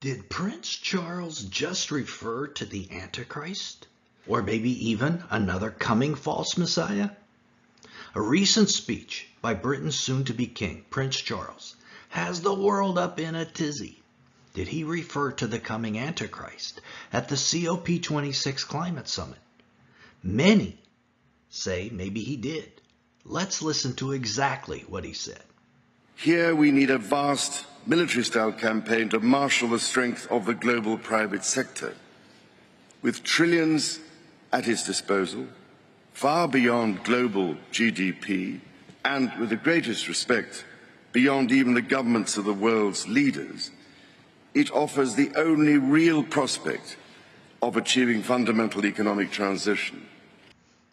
Did Prince Charles just refer to the Antichrist? Or maybe even another coming false Messiah? A recent speech by Britain's soon-to-be king, Prince Charles, has the world up in a tizzy. Did he refer to the coming Antichrist at the COP26 Climate Summit? Many say maybe he did. Let's listen to exactly what he said. Here we need a vast military-style campaign to marshal the strength of the global private sector. With trillions at its disposal, far beyond global GDP, and with the greatest respect, beyond even the governments of the world's leaders, it offers the only real prospect of achieving fundamental economic transition.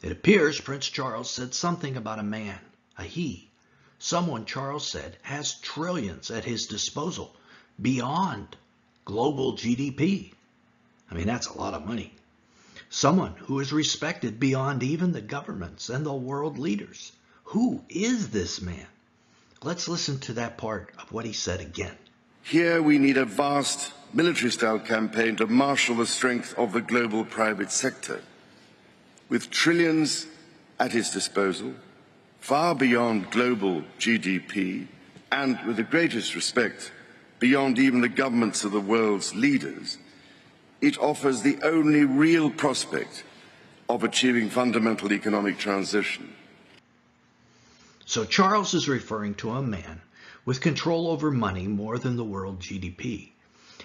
It appears Prince Charles said something about a man, a he. Someone, Charles said, has trillions at his disposal beyond global GDP. I mean, that's a lot of money. Someone who is respected beyond even the governments and the world leaders. Who is this man? Let's listen to that part of what he said again. Here we need a vast military-style campaign to marshal the strength of the global private sector. With trillions at its disposal, far beyond global GDP, and with the greatest respect, beyond even the governments of the world's leaders, it offers the only real prospect of achieving fundamental economic transition. So Charles is referring to a man with control over money more than the world GDP,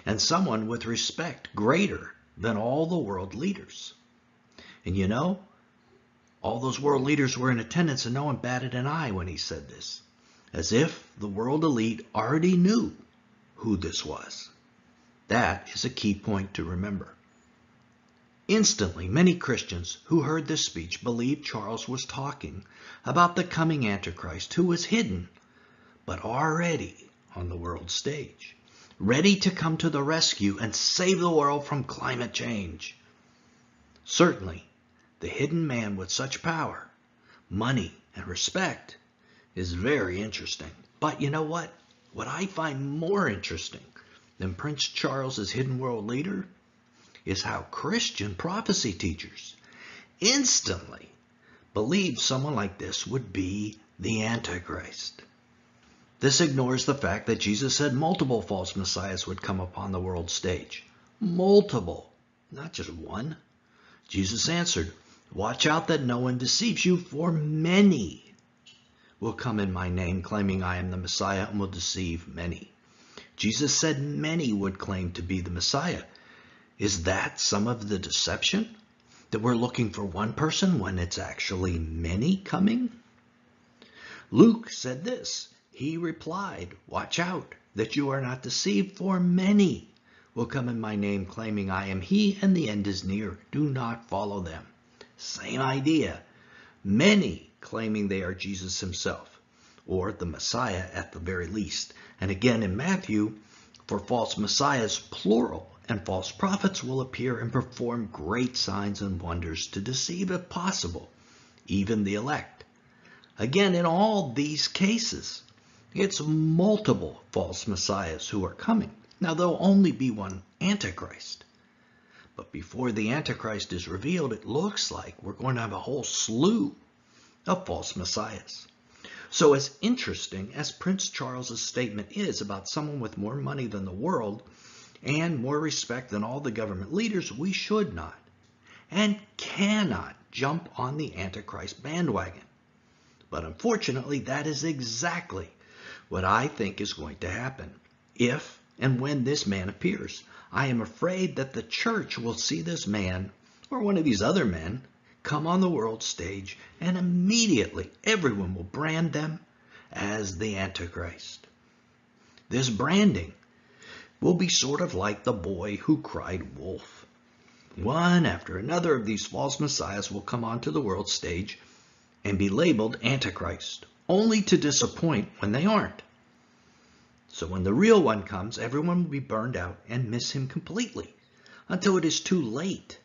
and someone with respect greater than all the world leaders. And you know, all those world leaders were in attendance and no one batted an eye when he said this, as if the world elite already knew who this was. That is a key point to remember. Instantly, many Christians who heard this speech believed Charles was talking about the coming Antichrist who was hidden, but already on the world stage, ready to come to the rescue and save the world from climate change. Certainly, the hidden man with such power, money, and respect is very interesting. But you know what? What I find more interesting than Prince Charles's hidden world leader is how Christian prophecy teachers instantly believed someone like this would be the Antichrist. This ignores the fact that Jesus said multiple false messiahs would come upon the world stage. Multiple, not just one. Jesus answered, "Watch out that no one deceives you, for many will come in my name, claiming I am the Messiah, and will deceive many." Jesus said many would claim to be the Messiah. Is that some of the deception? That we're looking for one person when it's actually many coming? Luke said this. He replied, "Watch out that you are not deceived, for many will come in my name, claiming I am he, and the end is near. Do not follow them." Same idea. Many claiming they are Jesus himself, or the Messiah at the very least. And again in Matthew, for false messiahs, plural, and false prophets will appear and perform great signs and wonders to deceive, if possible, even the elect. Again, in all these cases, it's multiple false messiahs who are coming. Now, there'll only be one Antichrist. But before the Antichrist is revealed, it looks like we're going to have a whole slew of false messiahs. So as interesting as Prince Charles's statement is about someone with more money than the world and more respect than all the government leaders, we should not and cannot jump on the Antichrist bandwagon. But unfortunately, that is exactly what I think is going to happen if and when this man appears. I am afraid that the church will see this man, or one of these other men, come on the world stage, and immediately everyone will brand them as the Antichrist. This branding will be sort of like the boy who cried wolf. One after another of these false messiahs will come onto the world stage and be labeled Antichrist, only to disappoint when they aren't. So when the real one comes, everyone will be burned out and miss him completely until it is too late.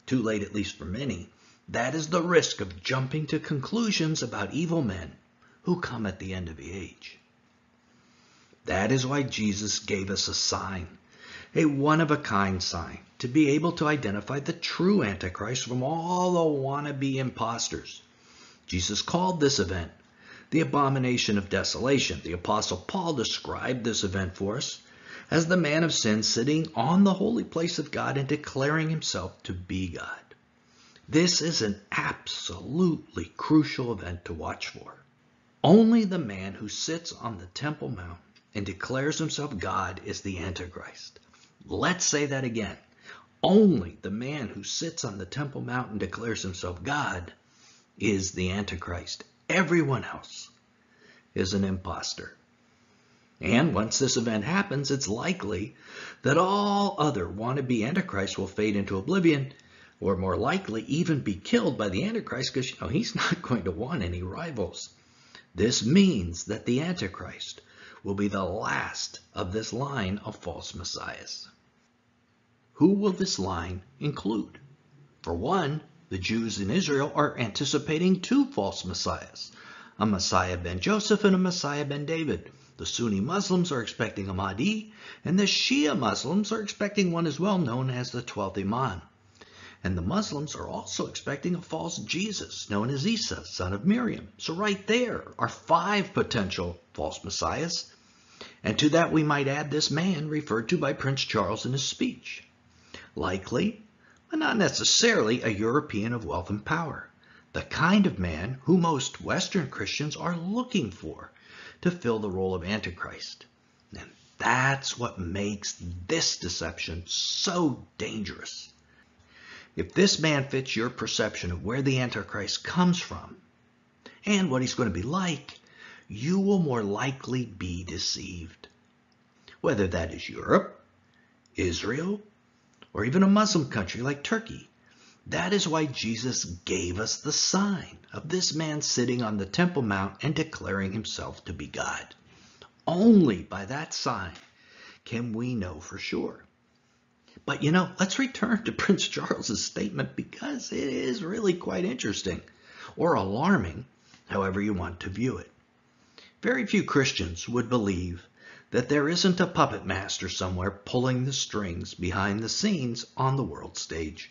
Too late, at least for many. That is the risk of jumping to conclusions about evil men who come at the end of the age. That is why Jesus gave us a sign. a one-of-a-kind sign to be able to identify the true Antichrist from all the wannabe imposters. Jesus called this event the abomination of desolation. The Apostle Paul described this event for us as the man of sin sitting on the holy place of God and declaring himself to be God. This is an absolutely crucial event to watch for. Only the man who sits on the Temple Mount and declares himself God is the Antichrist. Let's say that again. Only the man who sits on the Temple Mount and declares himself God is the Antichrist. Everyone else is an imposter. And once this event happens, it's likely that all other wannabe Antichrists will fade into oblivion, or more likely even be killed by the Antichrist, because he's not going to want any rivals. This means that the Antichrist will be the last of this line of false messiahs. Who will this line include? For one, the Jews in Israel are anticipating two false messiahs, a Messiah ben Joseph and a Messiah ben David. The Sunni Muslims are expecting a Mahdi, and the Shia Muslims are expecting one as well, known as the 12th Imam. And the Muslims are also expecting a false Jesus, known as Isa, son of Miriam. So right there are 5 potential false messiahs. And to that we might add this man referred to by Prince Charles in his speech. Likely, but not necessarily, a European of wealth and power. The kind of man who most Western Christians are looking for to fill the role of Antichrist. And that's what makes this deception so dangerous. If this man fits your perception of where the Antichrist comes from and what he's going to be like, you will more likely be deceived. Whether that is Europe, Israel, or even a Muslim country like Turkey. That is why Jesus gave us the sign of this man sitting on the Temple Mount and declaring himself to be God. Only by that sign can we know for sure. But let's return to Prince Charles's statement, because it is really quite interesting, or alarming, however you want to view it. Very few Christians would believe that there isn't a puppet master somewhere pulling the strings behind the scenes on the world stage.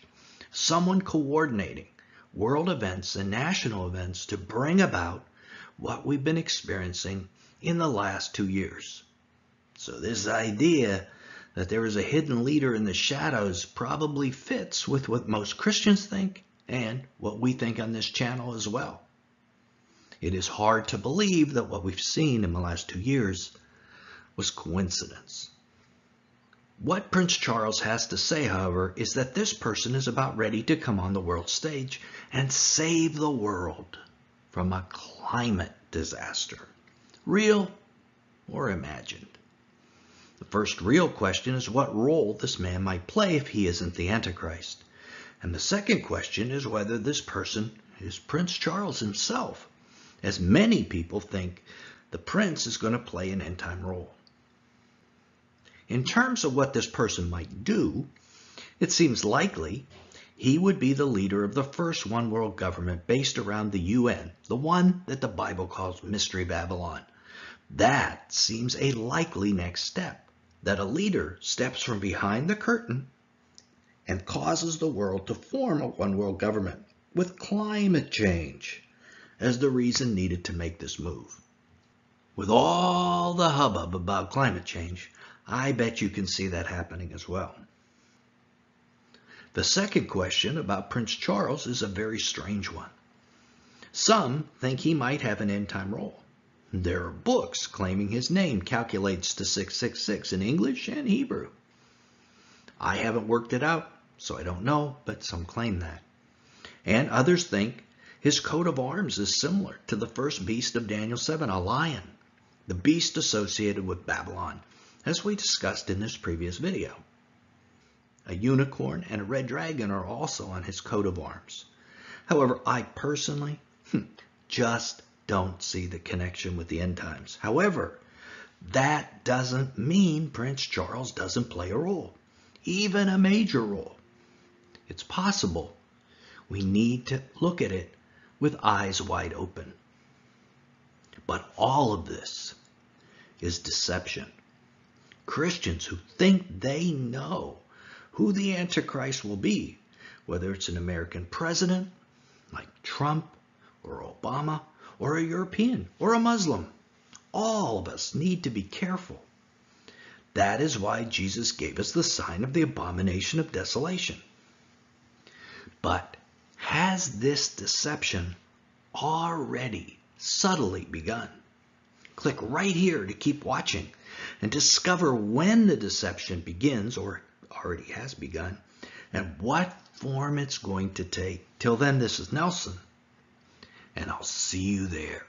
Someone coordinating world events and national events to bring about what we've been experiencing in the last 2 years. So this idea that there is a hidden leader in the shadows probably fits with what most Christians think and what we think on this channel as well. It is hard to believe that what we've seen in the last 2 years was coincidence. What Prince Charles has to say, however, is that this person is about ready to come on the world stage and save the world from a climate disaster, real or imagined. The first real question is what role this man might play if he isn't the Antichrist. And the second question is whether this person is Prince Charles himself, as many people think the prince is going to play an end-time role. In terms of what this person might do, it seems likely he would be the leader of the first one world government based around the UN, the one that the Bible calls Mystery Babylon. That seems a likely next step, that a leader steps from behind the curtain and causes the world to form a one world government with climate change as the reason needed to make this move. With all the hubbub about climate change, I bet you can see that happening as well. The second question about Prince Charles is a very strange one. Some think he might have an end-time role. There are books claiming his name calculates to 666 in English and Hebrew. I haven't worked it out, so I don't know, but some claim that. And others think his coat of arms is similar to the first beast of Daniel 7, a lion, the beast associated with Babylon, as we discussed in this previous video. A unicorn and a red dragon are also on his coat of arms. However, I personally just don't see the connection with the end times. However, that doesn't mean Prince Charles doesn't play a role, even a major role. It's possible. We need to look at it with eyes wide open. But all of this is deception. Christians who think they know who the Antichrist will be, whether it's an American president like Trump or Obama, or a European or a Muslim. All of us need to be careful. That is why Jesus gave us the sign of the abomination of desolation. But has this deception already subtly begun? Click right here to keep watching and discover when the deception begins, or already has begun, and what form it's going to take. Till then, this is Nelson, and I'll see you there.